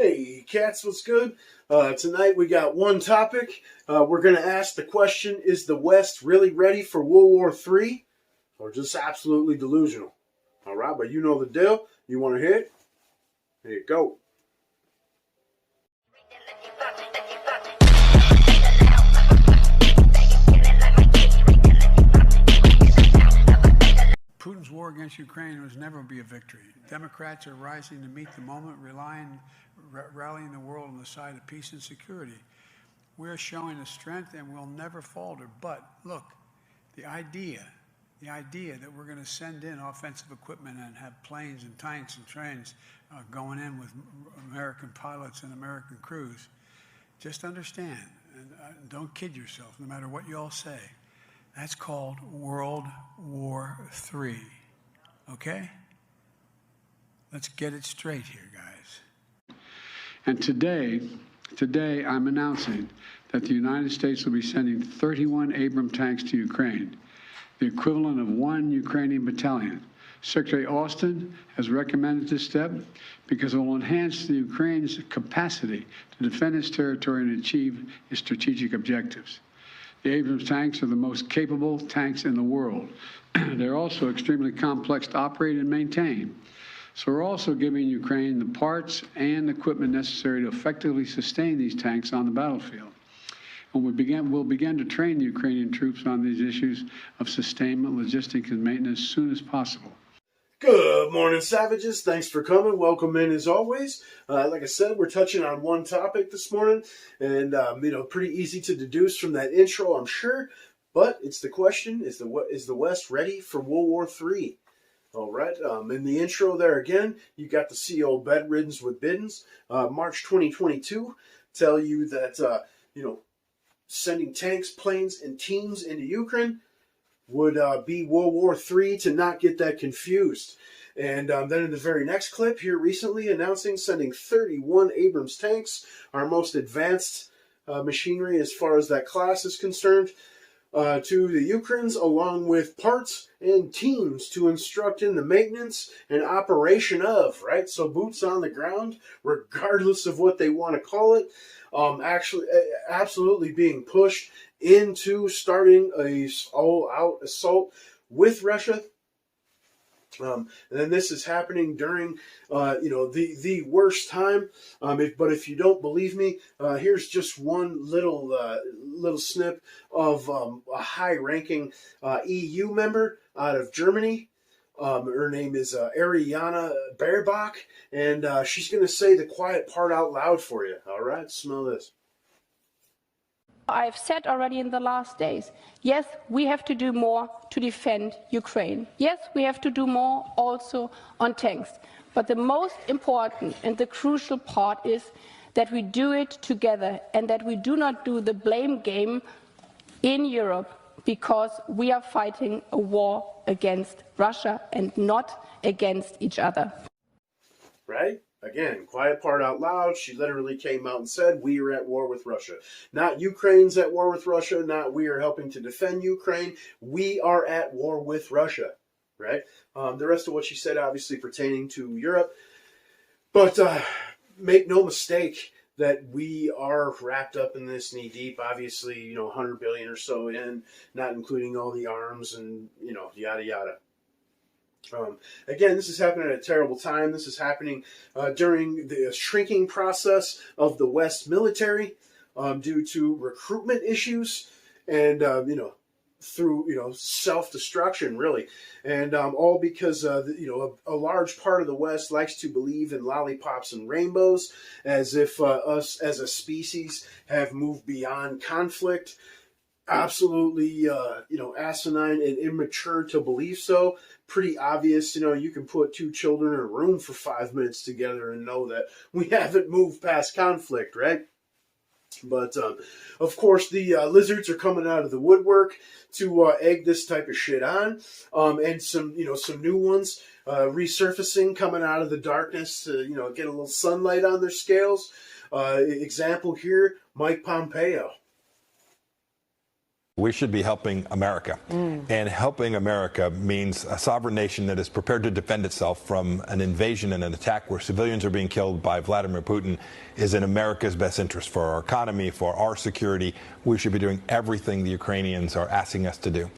Hey cats, what's good? Tonight we got one topic. We're going to ask the question, is the West really ready for World War III or just absolutely delusional? Alright, but you know the deal. You want to hit? Here you go. Putin's war against Ukraine will never be a victory. Democrats are rising to meet the moment, rallying the world on the side of peace and security. We're showing the strength and we'll never falter. But look, the idea that we're going to send in offensive equipment and have planes and tanks and trains going in with American pilots and American crews, just understand, and don't kid yourself, no matter what you all say, that's called World War III, okay? Let's get it straight here, guys. And today I'm announcing that the United States will be sending 31 Abrams tanks to Ukraine, the equivalent of 1 Ukrainian battalion. Secretary Austin has recommended this step because it will enhance the Ukraine's capacity to defend its territory and achieve its strategic objectives. The Abrams tanks are the most capable tanks in the world. They're also extremely complex to operate and maintain. So we're also giving Ukraine the parts and equipment necessary to effectively sustain these tanks on the battlefield. And we'll begin to train the Ukrainian troops on these issues of sustainment, logistics, and maintenance as soon as possible. Good morning, savages. Thanks for coming. Welcome in as always. Like I said, we're touching on one topic this morning, and pretty easy to deduce from that intro, I'm sure. But it's the question: is the West ready for World War III? All right. In the intro there again, you got the CO Bedriddens with Biddens, March 2022, tell you that sending tanks, planes, and teams into Ukraine would be World War III, to not get that confused. And then in the very next clip here recently announcing sending 31 Abrams tanks, our most advanced machinery as far as that class is concerned, to the Ukrainians, along with parts and teams to instruct in the maintenance and operation of, right? So boots on the ground, regardless of what they want to call it, actually absolutely being pushed into starting a all-out assault with Russia. And then this is happening during, the worst time. But if you don't believe me, here's just one little snip of a high-ranking EU member out of Germany. Her name is Ariana Baerbock, and she's going to say the quiet part out loud for you. All right, smell this. I've said already in the last days, yes, we have to do more to defend Ukraine. Yes, we have to do more also on tanks. But the most important and the crucial part is that we do it together and that we do not do the blame game in Europe, because we are fighting a war against Russia and not against each other. Right? Again, quiet part out loud. She literally came out and said, we are at war with Russia. Not Ukraine's at war with Russia, not we are helping to defend Ukraine. We are at war with Russia, right? The rest of what she said obviously pertaining to Europe. But make no mistake that we are wrapped up in this knee deep. Obviously, 100 billion or so in, not including all the arms and, yada, yada. Again, this is happening at a terrible time. This is happening during the shrinking process of the West military due to recruitment issues and, through, self-destruction, really. And all because, a large part of the West likes to believe in lollipops and rainbows, as if us as a species have moved beyond conflict. Absolutely, asinine and immature to believe so. Pretty obvious, you can put 2 children in a room for 5 minutes together and know that we haven't moved past conflict, right? But, of course, the lizards are coming out of the woodwork to egg this type of shit on. And some new ones resurfacing, coming out of the darkness to, get a little sunlight on their scales. Example here, Mike Pompeo. We should be helping America. And helping America means a sovereign nation that is prepared to defend itself from an invasion and an attack where civilians are being killed by Vladimir Putin is in America's best interest for our economy, for our security. We should be doing everything the Ukrainians are asking us to do.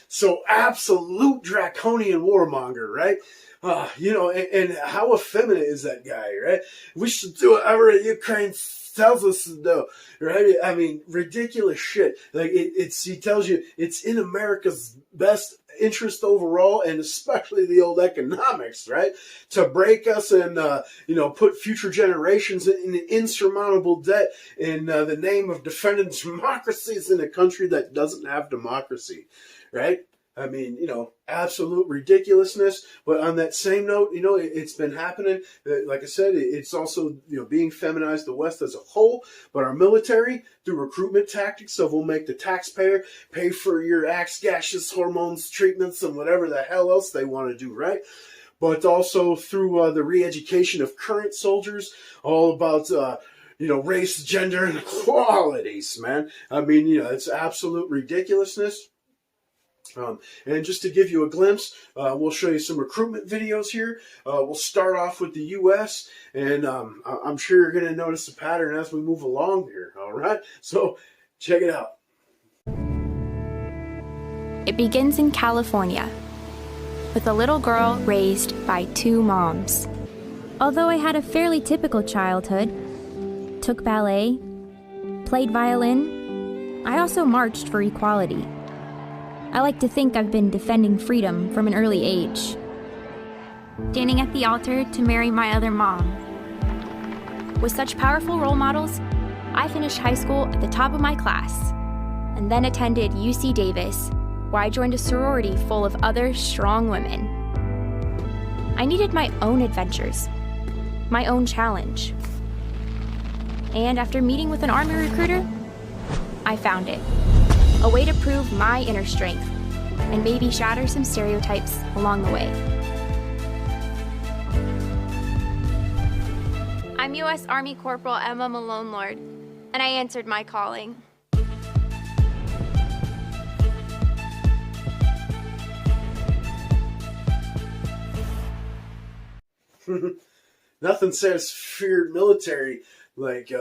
So absolute draconian warmonger, right? And how effeminate is that guy, right? We should do whatever Ukraine tells us to do, right? I mean, ridiculous shit. Like he tells you it's in America's best interest overall, and especially the old economics, right? To break us and put future generations in insurmountable debt in the name of defending democracies in a country that doesn't have democracy, right? I mean, absolute ridiculousness. But on that same note, it's been happening. Like I said, it's also, being feminized, the West as a whole. But our military, through recruitment tactics, will make the taxpayer pay for your axe, gaseous hormones, treatments, and whatever the hell else they want to do, right? But also through the re-education of current soldiers, all about race, gender, and equalities, man. I mean, it's absolute ridiculousness. And just to give you a glimpse, we'll show you some recruitment videos here. We'll start off with the U.S., and I'm sure you're going to notice a pattern as we move along here, all right? So check it out. It begins in California, with a little girl raised by 2 moms. Although I had a fairly typical childhood, took ballet, played violin, I also marched for equality. I like to think I've been defending freedom from an early age. Standing at the altar to marry my other mom. With such powerful role models, I finished high school at the top of my class, and then attended UC Davis, where I joined a sorority full of other strong women. I needed my own adventures, my own challenge. And after meeting with an Army recruiter, I found it. A way to prove my inner strength, and maybe shatter some stereotypes along the way. I'm U.S. Army Corporal Emma Malone Lord, and I answered my calling. Nothing says feared military like,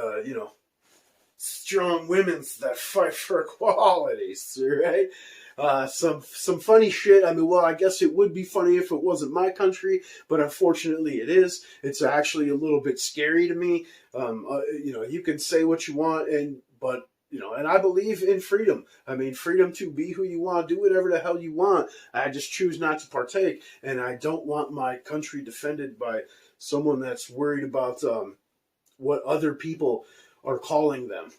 strong women that fight for equalities, right? Some funny shit. I mean, well, I guess it would be funny if it wasn't my country, but unfortunately it is. It's actually a little bit scary to me. You can say what you want, but I believe in freedom. I mean, freedom to be who you want, do whatever the hell you want. I just choose not to partake, and I don't want my country defended by someone that's worried about what other people are calling them.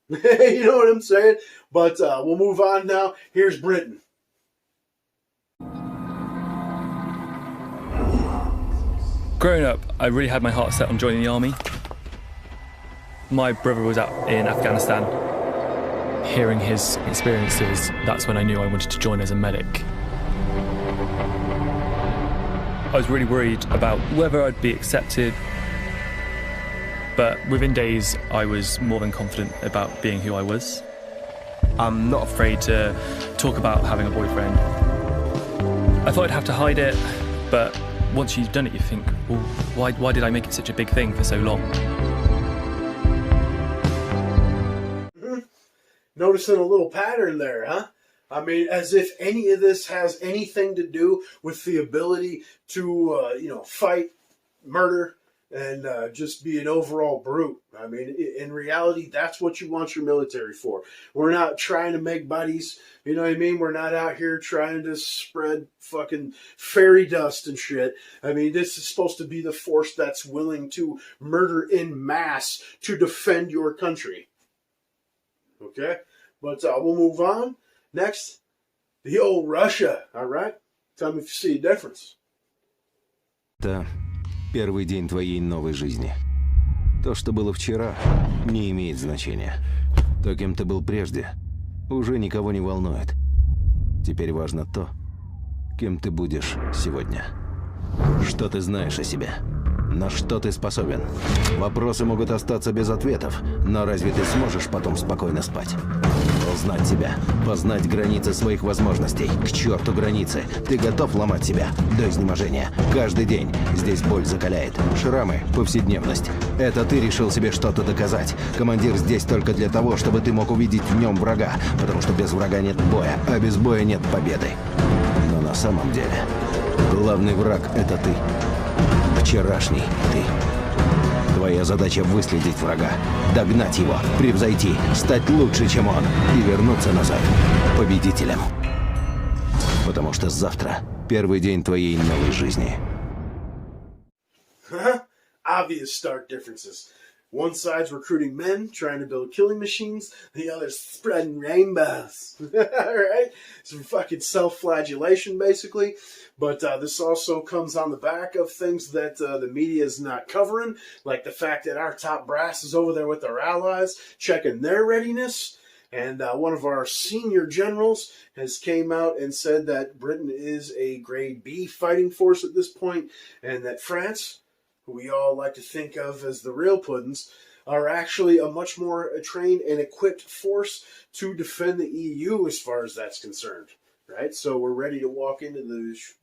You know what I'm saying? But we'll move on now. Here's Britain. Growing up, I really had my heart set on joining the army. My brother was out in Afghanistan. Hearing his experiences, that's when I knew I wanted to join as a medic. I was really worried about whether I'd be accepted, but within days, I was more than confident about being who I was. I'm not afraid to talk about having a boyfriend. I thought I'd have to hide it, but once you've done it, you think, well, why did I make it such a big thing for so long? Noticing a little pattern there, huh? I mean, as if any of this has anything to do with the ability to, fight, murder, and just be an overall brute. I mean, in reality, that's what you want your military for. We're not trying to make buddies, you know what I mean? We're not out here trying to spread fucking fairy dust and shit. I mean, this is supposed to be the force that's willing to murder in mass to defend your country. Okay? But we'll move on. Next, the old Russia, all right? Tell me if you see a difference. Первый день твоей новой жизни. То, что было вчера, не имеет значения. То, кем ты был прежде, уже никого не волнует. Теперь важно то, кем ты будешь сегодня. Что ты знаешь о себе? На что ты способен? Вопросы могут остаться без ответов, но разве ты сможешь потом спокойно спать? узнать себя, познать границы своих возможностей. К черту границы. Ты готов ломать себя до изнеможения. Каждый день здесь боль закаляет. Шрамы, повседневность. Это ты решил себе что-то доказать. Командир здесь только для того, чтобы ты мог увидеть в нем врага. Потому что без врага нет боя, а без боя нет победы. Но на самом деле, главный враг — это ты. Вчерашний ты. Твоя задача — выследить врага, догнать его, превзойти, стать лучше, чем он, и вернуться назад победителем. Потому что завтра первый день твоей новой жизни. Obvious stark differences. One side's recruiting men, trying to build killing machines. The other's spreading rainbows. Right? Some fucking self-flagellation, basically. But this also comes on the back of things that the media is not covering, like the fact that our top brass is over there with our allies, checking their readiness. And one of our senior generals has came out and said that Britain is a grade B fighting force at this point, and that France, who we all like to think of as the real puddins, are actually a much more trained and equipped force to defend the EU as far as that's concerned. Right? So we're ready to walk into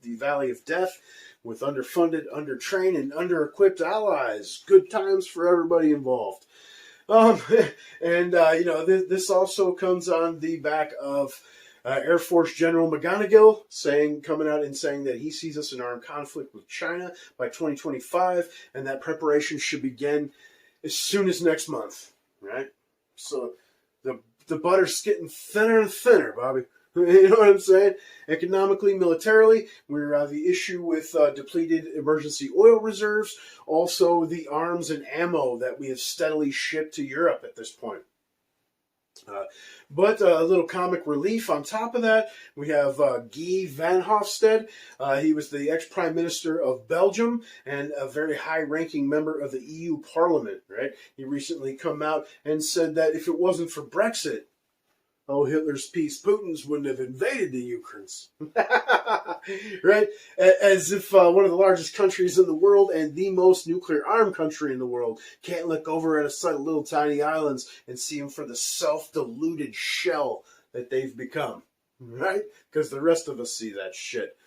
the Valley of Death with underfunded, undertrained, and under-equipped allies. Good times for everybody involved. This also comes on the back of Air Force General McGonigal coming out and saying that he sees us in armed conflict with China by 2025, and that preparation should begin as soon as next month. Right? So the butter's getting thinner and thinner, Bobby. You know what I'm saying? Economically, militarily, we're the issue with depleted emergency oil reserves, also the arms and ammo that we have steadily shipped to Europe at this point. But a little comic relief on top of that, we have Guy van Hofstede. He was the ex-prime minister of Belgium and a very high-ranking member of the EU Parliament. Right? He recently come out and said that if it wasn't for Brexit, Hitler's peace Putin's wouldn't have invaded the Ukraine. Right? As if one of the largest countries in the world and the most nuclear-armed country in the world can't look over at a set of little tiny islands and see them for the self-deluded shell that they've become. Right? Because the rest of us see that shit.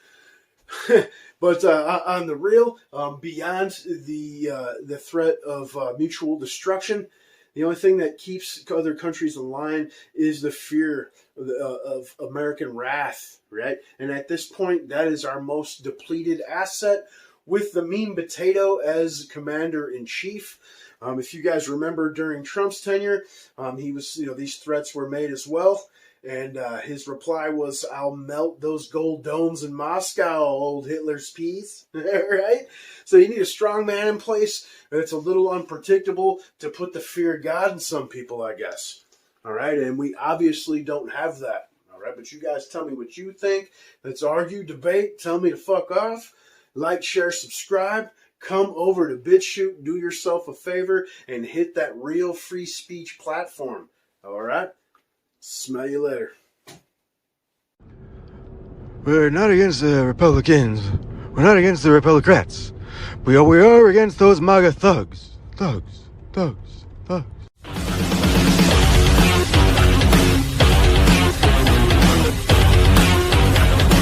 But on the real, beyond the threat of mutual destruction, the only thing that keeps other countries in line is the fear of American wrath, right? And at this point, that is our most depleted asset, with the mean potato as commander-in-chief. If you guys remember during Trump's tenure, he was, these threats were made as well. And his reply was, "I'll melt those gold domes in Moscow, old Hitler's peace." Right? So you need a strong man in place. It's a little unpredictable to put the fear of God in some people, I guess. All right? And we obviously don't have that. All right? But you guys tell me what you think. Let's argue, debate. Tell me to fuck off. Like, share, subscribe. Come over to BitChute. Do yourself a favor and hit that real free speech platform. All right? Smell you later. We're not against the Republicans. We're not against the Republicrats. We are against those MAGA thugs. Thugs.